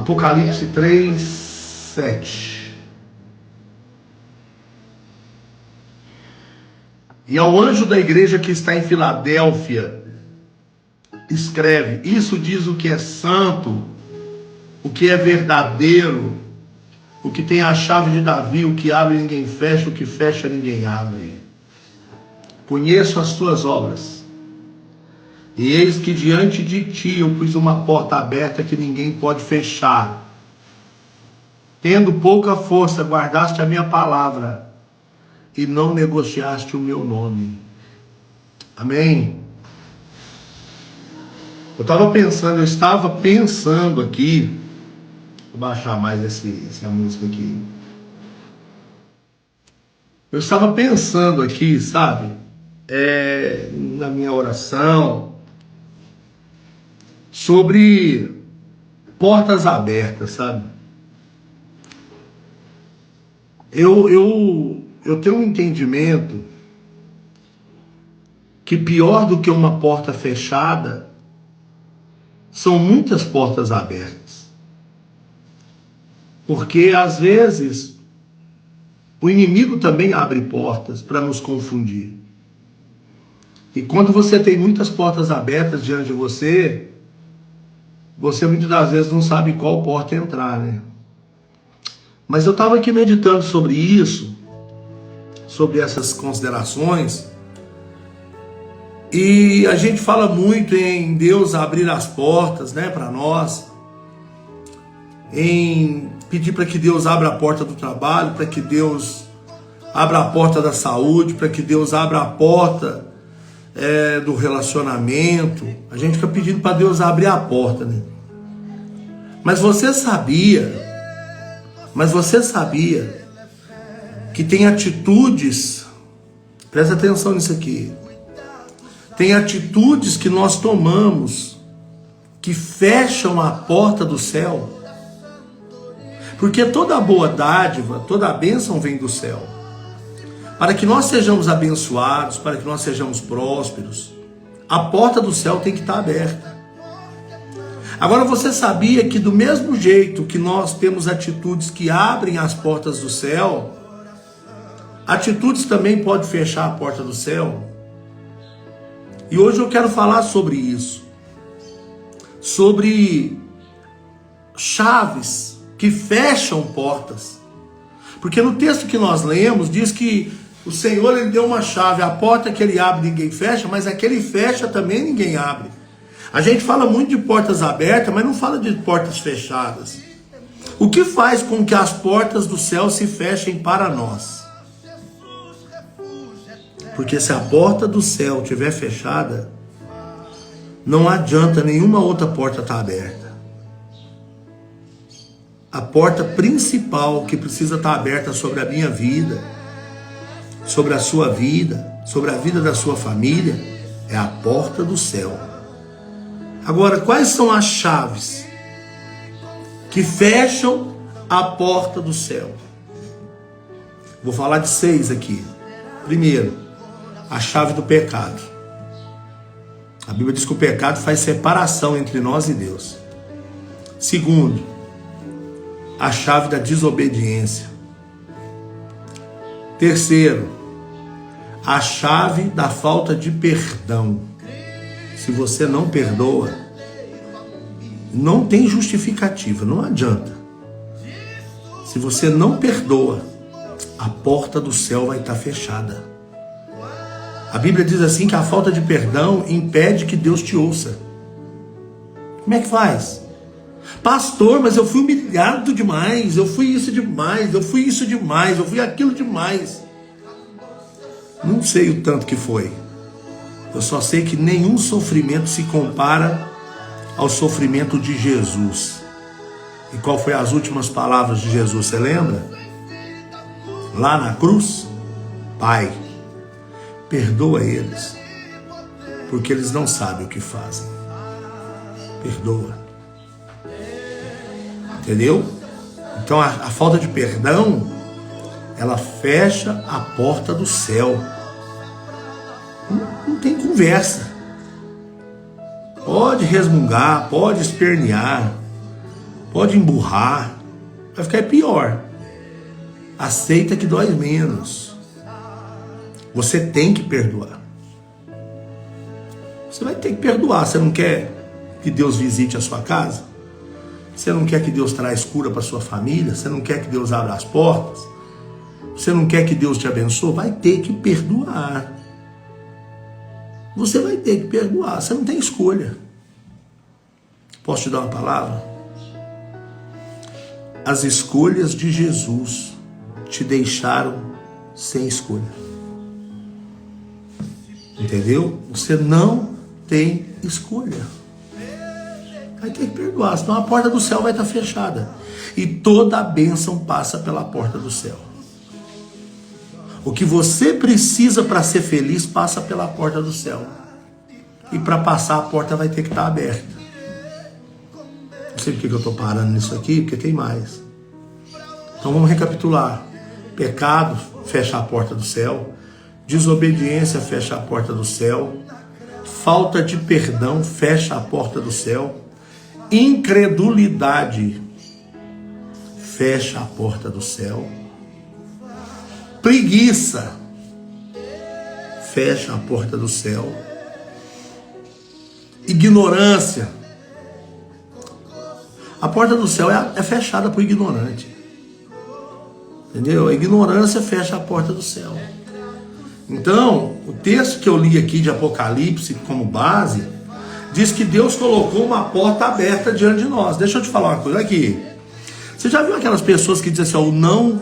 Apocalipse 3, 7. E ao anjo da igreja que está em Filadélfia, escreve: isso diz o que é santo, o que é verdadeiro, o que tem a chave de Davi, o que abre ninguém fecha, o que fecha ninguém abre. Conheço as tuas obras, e eis que diante de ti eu pus uma porta aberta que ninguém pode fechar. Tendo pouca força, guardaste a minha palavra e não negociaste o meu nome. Amém? Eu estava pensando aqui, vou baixar mais essa música aqui. Eu estava pensando aqui, sabe, na minha oração, sobre portas abertas, sabe? Eu tenho um entendimento que pior do que uma porta fechada são muitas portas abertas. Porque às vezes o inimigo também abre portas para nos confundir. E quando você tem muitas portas abertas diante de você muitas das vezes não sabe qual porta entrar, né? Mas eu estava aqui meditando sobre isso, sobre essas considerações, e a gente fala muito em Deus abrir as portas, né, para nós, em pedir para que Deus abra a porta do trabalho, para que Deus abra a porta da saúde, para que Deus abra a porta do relacionamento. A gente fica pedindo para Deus abrir a porta, né? Mas você sabia que tem atitudes, presta atenção nisso aqui, tem atitudes que nós tomamos que fecham a porta do céu? Porque toda boa dádiva, toda bênção vem do céu. Para que nós sejamos abençoados, para que nós sejamos prósperos, a porta do céu tem que estar aberta. Agora, você sabia que do mesmo jeito que nós temos atitudes que abrem as portas do céu, atitudes também podem fechar a porta do céu? E hoje eu quero falar sobre isso, sobre chaves que fecham portas. Porque no texto que nós lemos, diz que o Senhor, ele deu uma chave, a porta que ele abre ninguém fecha, mas a que ele fecha também ninguém abre. A gente fala muito de portas abertas, mas não fala de portas fechadas. O que faz com que as portas do céu se fechem para nós? Porque se a porta do céu estiver fechada, não adianta nenhuma outra porta estar aberta. A porta principal que precisa estar aberta sobre a minha vida, sobre a sua vida, sobre a vida da sua família, é a porta do céu. Agora, quais são as chaves que fecham a porta do céu? Vou falar de 6 aqui. Primeiro, a chave do pecado. A Bíblia diz que o pecado faz separação entre nós e Deus. Segundo, a chave da desobediência. Terceiro, a chave da falta de perdão. Se você não perdoa, não tem justificativa, não adianta. Se você não perdoa, a porta do céu vai estar fechada. A Bíblia diz assim que a falta de perdão impede que Deus te ouça. Como é que faz? Pastor, mas eu fui humilhado demais, eu fui isso demais, eu fui isso demais, eu fui aquilo demais. Não sei o tanto que foi. Eu só sei que nenhum sofrimento se compara ao sofrimento de Jesus. E qual foi as últimas palavras de Jesus, você lembra? Lá na cruz: Pai, perdoa eles, porque eles não sabem o que fazem. Perdoa. Entendeu? Então a falta de perdão, ela fecha a porta do céu. Não tem conversa. Pode resmungar, pode espernear, pode emburrar, vai ficar pior. Aceita que dói menos. Você tem que perdoar. Você vai ter que perdoar. Você não quer que Deus visite a sua casa? Você não quer que Deus traz cura para sua família? Você não quer que Deus abra as portas? Você não quer que Deus te abençoe? Vai ter que perdoar. Você vai ter que perdoar. Você não tem escolha. Posso te dar uma palavra? As escolhas de Jesus te deixaram sem escolha. Entendeu? Você não tem escolha. Vai ter que perdoar, senão a porta do céu vai estar fechada. E toda a bênção passa pela porta do céu. O que você precisa para ser feliz passa pela porta do céu. E para passar a porta vai ter que estar aberta. Não sei porque eu estou parando nisso aqui, porque tem mais. Então vamos recapitular. Pecado fecha a porta do céu. Desobediência fecha a porta do céu. Falta de perdão fecha a porta do céu. Incredulidade fecha a porta do céu. Preguiça fecha a porta do céu. Ignorância. A porta do céu é fechada para o ignorante. Entendeu? A ignorância fecha a porta do céu. Então, o texto que eu li aqui de Apocalipse como base, diz que Deus colocou uma porta aberta diante de nós. Deixa eu te falar uma coisa aqui. Você já viu aquelas pessoas que dizem assim, ó, o não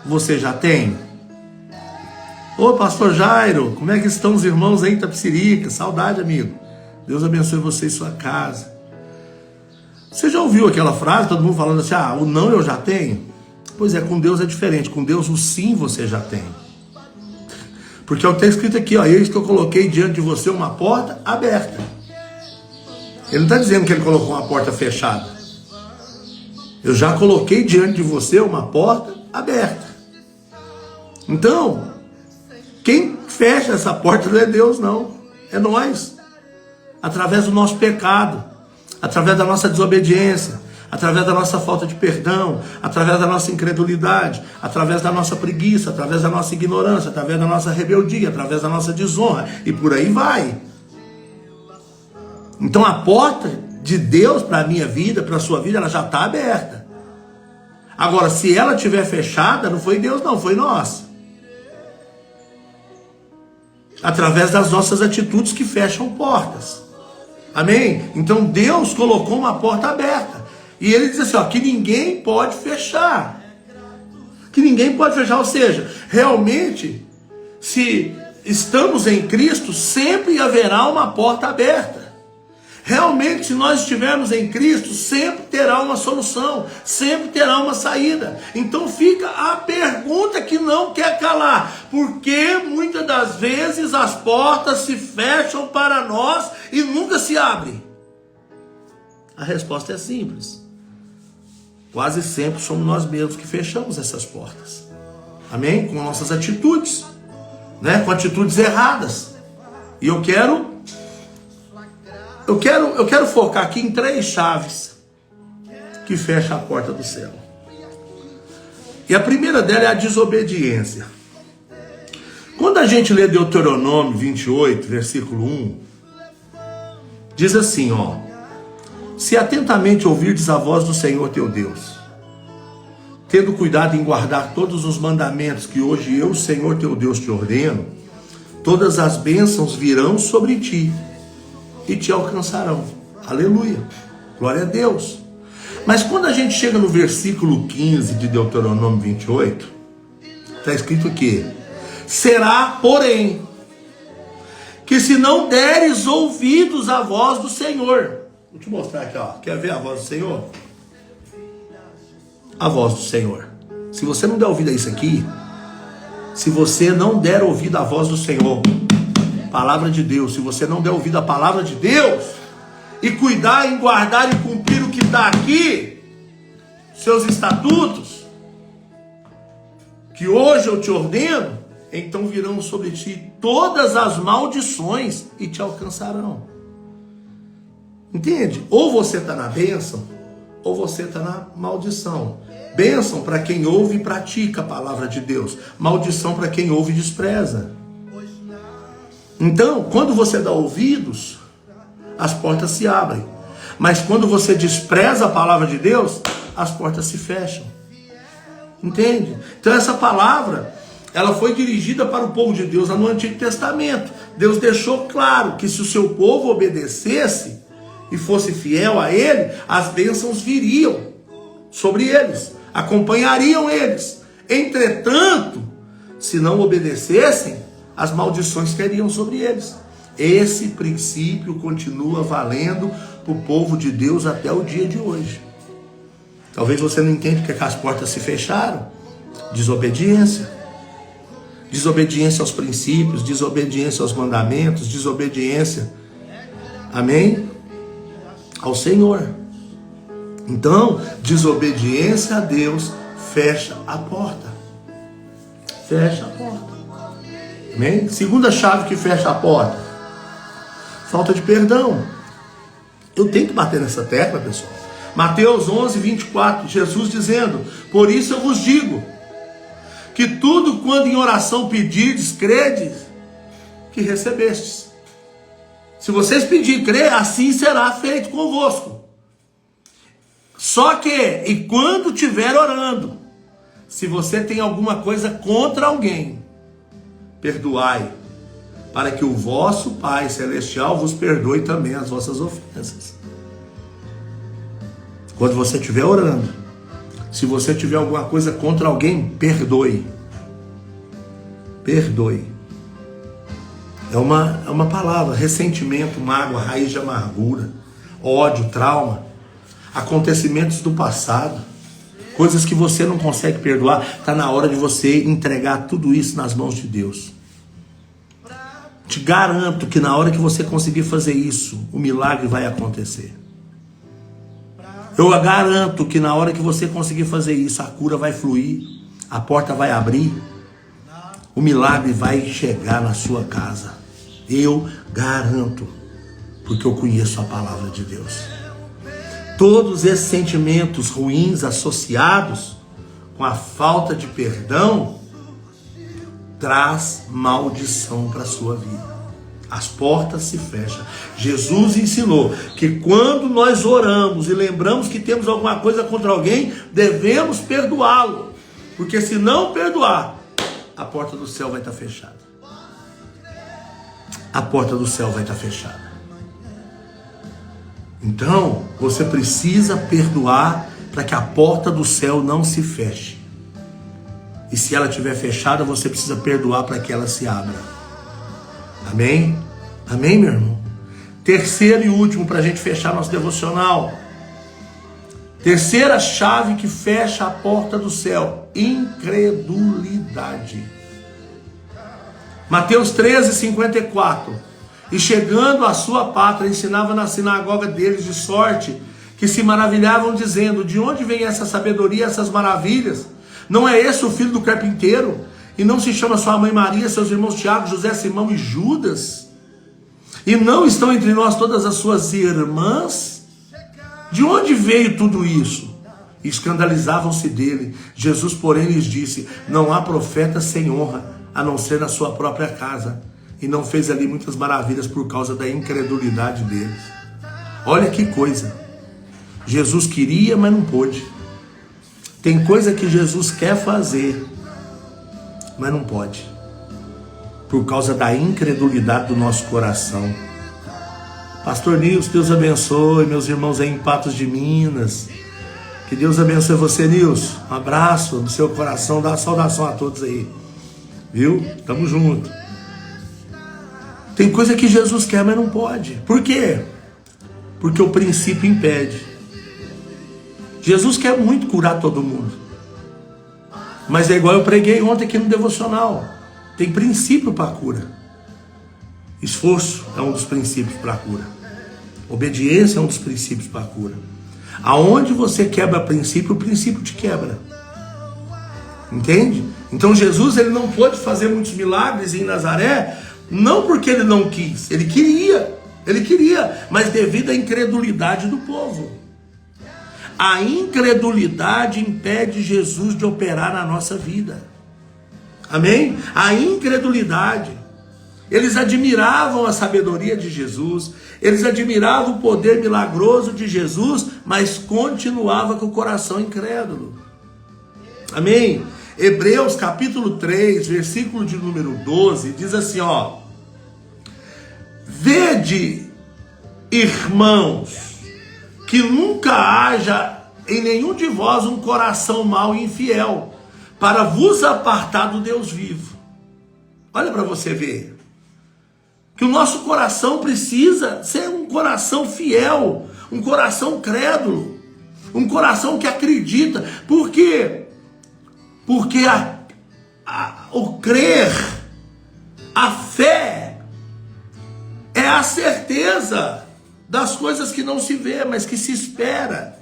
você já tem? Ô pastor Jairo, como é que estão os irmãos aí em Itapecerica? Saudade, amigo. Deus abençoe você e sua casa. Você já ouviu aquela frase, todo mundo falando assim, o não eu já tenho? Pois é, com Deus é diferente. Com Deus o sim você já tem. Porque é o que está escrito aqui, ó, eis que eu coloquei diante de você uma porta aberta. Ele não está dizendo que ele colocou uma porta fechada. Eu já coloquei diante de você uma porta aberta. Então, quem fecha essa porta não é Deus, não. É nós. Através do nosso pecado, através da nossa desobediência, através da nossa falta de perdão, através da nossa incredulidade, através da nossa preguiça, através da nossa ignorância, através da nossa rebeldia, através da nossa desonra, e por aí vai. Então a porta de Deus para a minha vida, para a sua vida, ela já está aberta. Agora, se ela estiver fechada, não foi Deus não, foi nós. Através das nossas atitudes que fecham portas. Amém? Então Deus colocou uma porta aberta. E ele diz assim, ó, que ninguém pode fechar. Que ninguém pode fechar, ou seja, realmente, se estamos em Cristo, sempre haverá uma porta aberta. Realmente, se nós estivermos em Cristo, sempre terá uma solução, sempre terá uma saída. Então fica a pergunta que não quer calar. Por que muitas das vezes as portas se fecham para nós e nunca se abrem? A resposta é simples. Quase sempre somos nós mesmos que fechamos essas portas. Amém? Com nossas atitudes, né? Com atitudes erradas. E eu quero focar aqui em 3 chaves que fecham a porta do céu. E a primeira dela é a desobediência. Quando a gente lê Deuteronômio 28, versículo 1, diz assim, ó: se atentamente ouvirdes a voz do Senhor teu Deus, tendo cuidado em guardar todos os mandamentos que hoje eu, Senhor teu Deus, te ordeno, todas as bênçãos virão sobre ti e te alcançarão. Aleluia. Glória a Deus. Mas quando a gente chega no versículo 15 de Deuteronômio 28, está escrito aqui: será, porém, que se não deres ouvidos à voz do Senhor. Vou te mostrar aqui, ó. Quer ver a voz do Senhor? A voz do Senhor. Se você não der ouvido a isso aqui, se você não der ouvido à voz do Senhor, palavra de Deus, se você não der ouvido à palavra de Deus, e cuidar em guardar e cumprir o que está aqui, seus estatutos, que hoje eu te ordeno, então virão sobre ti todas as maldições e te alcançarão. Entende? Ou você está na bênção, ou você está na maldição. Bênção para quem ouve e pratica a palavra de Deus. Maldição para quem ouve e despreza. Então, quando você dá ouvidos, as portas se abrem. Mas quando você despreza a palavra de Deus, as portas se fecham. Entende? Então essa palavra, ela foi dirigida para o povo de Deus lá no Antigo Testamento. Deus deixou claro que se o seu povo obedecesse e fosse fiel a Ele, as bênçãos viriam sobre eles, acompanhariam eles. Entretanto, se não obedecessem, as maldições cairiam sobre eles. Esse princípio continua valendo para o povo de Deus até o dia de hoje. Talvez você não entenda porque as portas se fecharam. Desobediência. Desobediência aos princípios, desobediência aos mandamentos, desobediência, amém? Ao Senhor. Então, desobediência a Deus fecha a porta. Fecha a porta. Amém? Segunda chave que fecha a porta. Falta de perdão. Eu tenho que bater nessa tecla, pessoal. Mateus 11, 24, Jesus dizendo: por isso eu vos digo, que tudo quando em oração pedirdes, credes, que recebestes. Se vocês pedirem, crer, assim será feito convosco. Só que, e quando estiver orando, se você tem alguma coisa contra alguém, perdoai, para que o vosso Pai Celestial vos perdoe também as vossas ofensas. Quando você estiver orando, se você tiver alguma coisa contra alguém, perdoe. Perdoe. É uma palavra, ressentimento, mágoa, raiz de amargura, ódio, trauma, acontecimentos do passado, coisas que você não consegue perdoar. Está na hora de você entregar tudo isso nas mãos de Deus. Te garanto que na hora que você conseguir fazer isso, o milagre vai acontecer. Eu garanto que na hora que você conseguir fazer isso, a cura vai fluir, a porta vai abrir, o milagre vai chegar na sua casa. Eu garanto, porque eu conheço a palavra de Deus. Todos esses sentimentos ruins associados com a falta de perdão traz maldição para a sua vida. As portas se fecham. Jesus ensinou que quando nós oramos e lembramos que temos alguma coisa contra alguém, devemos perdoá-lo. Porque se não perdoar, a porta do céu vai estar fechada. A porta do céu vai estar fechada. Então, você precisa perdoar para que a porta do céu não se feche. E se ela estiver fechada, você precisa perdoar para que ela se abra. Amém? Amém, meu irmão? Terceiro e último, para a gente fechar nosso devocional. Terceira chave que fecha a porta do céu: incredulidade. Mateus 13, 54. E chegando à sua pátria, ensinava na sinagoga deles, de sorte que se maravilhavam, dizendo: de onde vem essa sabedoria, essas maravilhas? Não é esse o filho do carpinteiro? E não se chama sua mãe Maria, seus irmãos Tiago, José, Simão e Judas? E não estão entre nós todas as suas irmãs? De onde veio tudo isso? E escandalizavam-se dele. Jesus, porém, lhes disse: não há profeta sem honra, a não ser na sua própria casa. E não fez ali muitas maravilhas por causa da incredulidade deles. Olha que coisa. Jesus queria, mas não pôde. Tem coisa que Jesus quer fazer, mas não pode, por causa da incredulidade do nosso coração. Pastor Nilson, Deus abençoe, meus irmãos aí em Patos de Minas, que Deus abençoe você, Nilson. Um abraço no seu coração, dá uma saudação a todos aí, viu? Tamo junto. Tem coisa que Jesus quer, mas não pode. Por quê? Porque o princípio impede. Jesus quer muito curar todo mundo, mas é igual eu preguei ontem aqui no devocional. Tem princípio para a cura. Esforço é um dos princípios para a cura. Obediência é um dos princípios para a cura. Aonde você quebra princípio, o princípio te quebra. Entende? Então Jesus, ele não pôde fazer muitos milagres em Nazaré, não porque ele não quis. Ele queria, mas devido à incredulidade do povo. A incredulidade impede Jesus de operar na nossa vida. Amém? A incredulidade. Eles admiravam a sabedoria de Jesus, eles admiravam o poder milagroso de Jesus, mas continuava com o coração incrédulo. Amém? Hebreus capítulo 3, versículo de número 12, diz assim, ó: vede, irmãos, que nunca haja em nenhum de vós um coração mau e infiel, para vos apartar do Deus vivo. Olha para você ver, que o nosso coração precisa ser um coração fiel, um coração crédulo, um coração que acredita. Por quê? Porque o crer, a fé, é a certeza das coisas que não se vê, mas que se espera.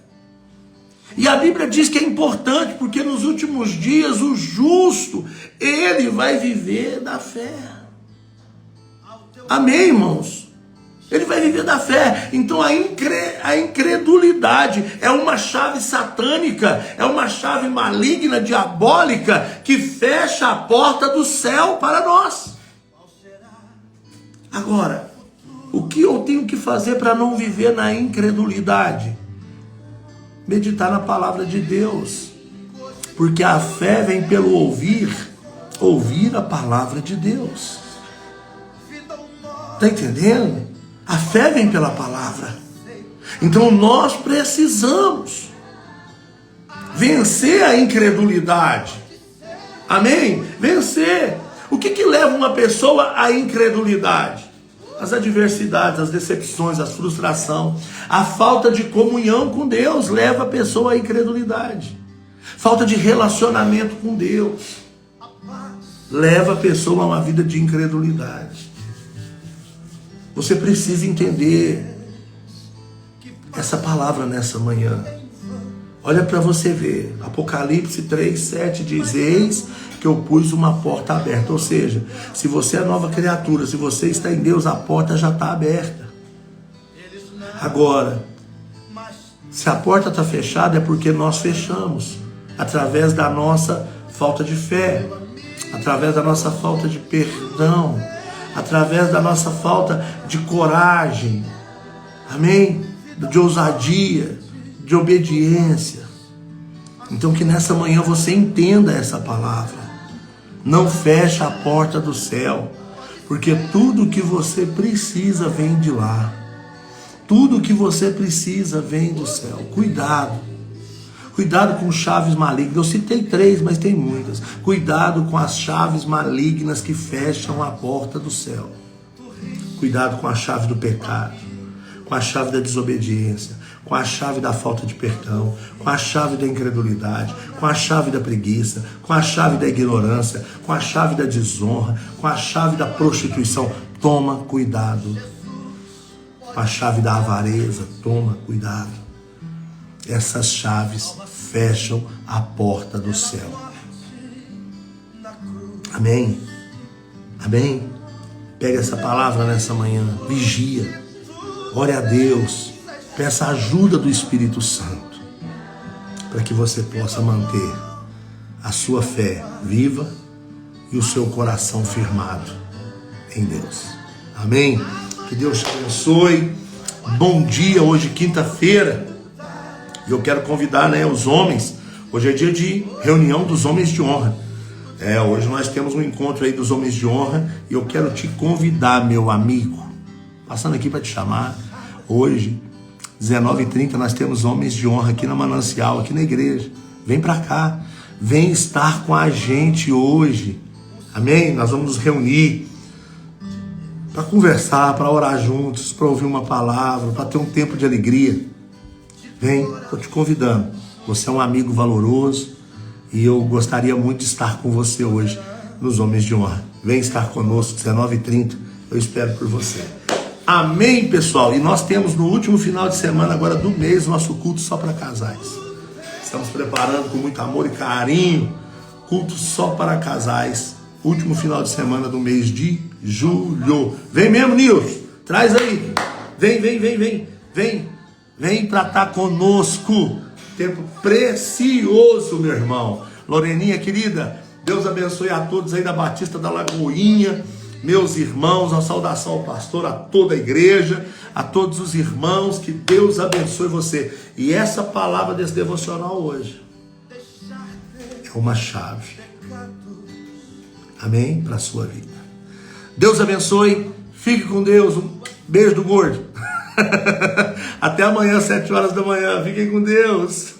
E a Bíblia diz que é importante, porque nos últimos dias o justo, ele vai viver da fé. Amém, irmãos? Ele vai viver da fé. Então a incredulidade é uma chave satânica, é uma chave maligna, diabólica, que fecha a porta do céu para nós. Agora, o que eu tenho que fazer para não viver na incredulidade? Meditar na palavra de Deus. Porque a fé vem pelo ouvir a palavra de Deus. Está entendendo? A fé vem pela palavra. Então nós precisamos vencer a incredulidade. Amém? Vencer. O que leva uma pessoa à incredulidade? As adversidades, as decepções, a frustração, a falta de comunhão com Deus leva a pessoa à incredulidade. Falta de relacionamento com Deus leva a pessoa a uma vida de incredulidade. Você precisa entender essa palavra nessa manhã. Olha para você ver. Apocalipse 3:7 diz: eis que eu pus uma porta aberta. Ou seja, se você é nova criatura, se você está em Deus, a porta já está aberta. Agora, se a porta está fechada, é porque nós fechamos. Através da nossa falta de fé, através da nossa falta de perdão, através da nossa falta de coragem, amém? De ousadia, de obediência. Então que nessa manhã você entenda essa palavra. Não feche a porta do céu, porque tudo que você precisa vem de lá. Tudo que você precisa vem do céu. Cuidado. Cuidado com chaves malignas. Eu citei 3, mas tem muitas. Cuidado com as chaves malignas que fecham a porta do céu. Cuidado com a chave do pecado, com a chave da desobediência, com a chave da falta de perdão, com a chave da incredulidade, com a chave da preguiça, com a chave da ignorância, com a chave da desonra, com a chave da prostituição. Toma cuidado. Com a chave da avareza. Toma cuidado. Essas chaves fecham a porta do céu. Amém? Amém? Pega essa palavra nessa manhã. Vigia. Ore a Deus. Peça a ajuda do Espírito Santo, para que você possa manter a sua fé viva e o seu coração firmado em Deus. Amém? Que Deus te abençoe. Bom dia, hoje quinta-feira. E eu quero convidar, os homens. Hoje é dia de reunião dos homens de honra. Hoje nós temos um encontro aí dos homens de honra. E eu quero te convidar, meu amigo. Passando aqui para te chamar. Hoje, 19h30, nós temos homens de honra aqui na Manancial, aqui na igreja. Vem para cá. Vem estar com a gente hoje. Amém? Nós vamos nos reunir para conversar, para orar juntos, para ouvir uma palavra, para ter um tempo de alegria. Vem, estou te convidando. Você é um amigo valoroso e eu gostaria muito de estar com você hoje nos Homens de Honra. Vem estar conosco, 19h30. Eu espero por você. Amém, pessoal? E nós temos no último final de semana agora do mês nosso culto só para casais. Estamos preparando com muito amor e carinho culto só para casais. Último final de semana do mês de julho. Vem mesmo, Nilson. Traz aí. Vem para estar conosco. Tempo precioso, meu irmão. Loreninha, querida, Deus abençoe a todos aí da Batista da Lagoinha, meus irmãos, uma saudação ao pastor, a toda a igreja, a todos os irmãos, que Deus abençoe você. E essa palavra desse devocional hoje é uma chave, amém? Para a sua vida. Deus abençoe, fique com Deus, um beijo do gordo. Até amanhã, 7 horas da manhã, fiquem com Deus.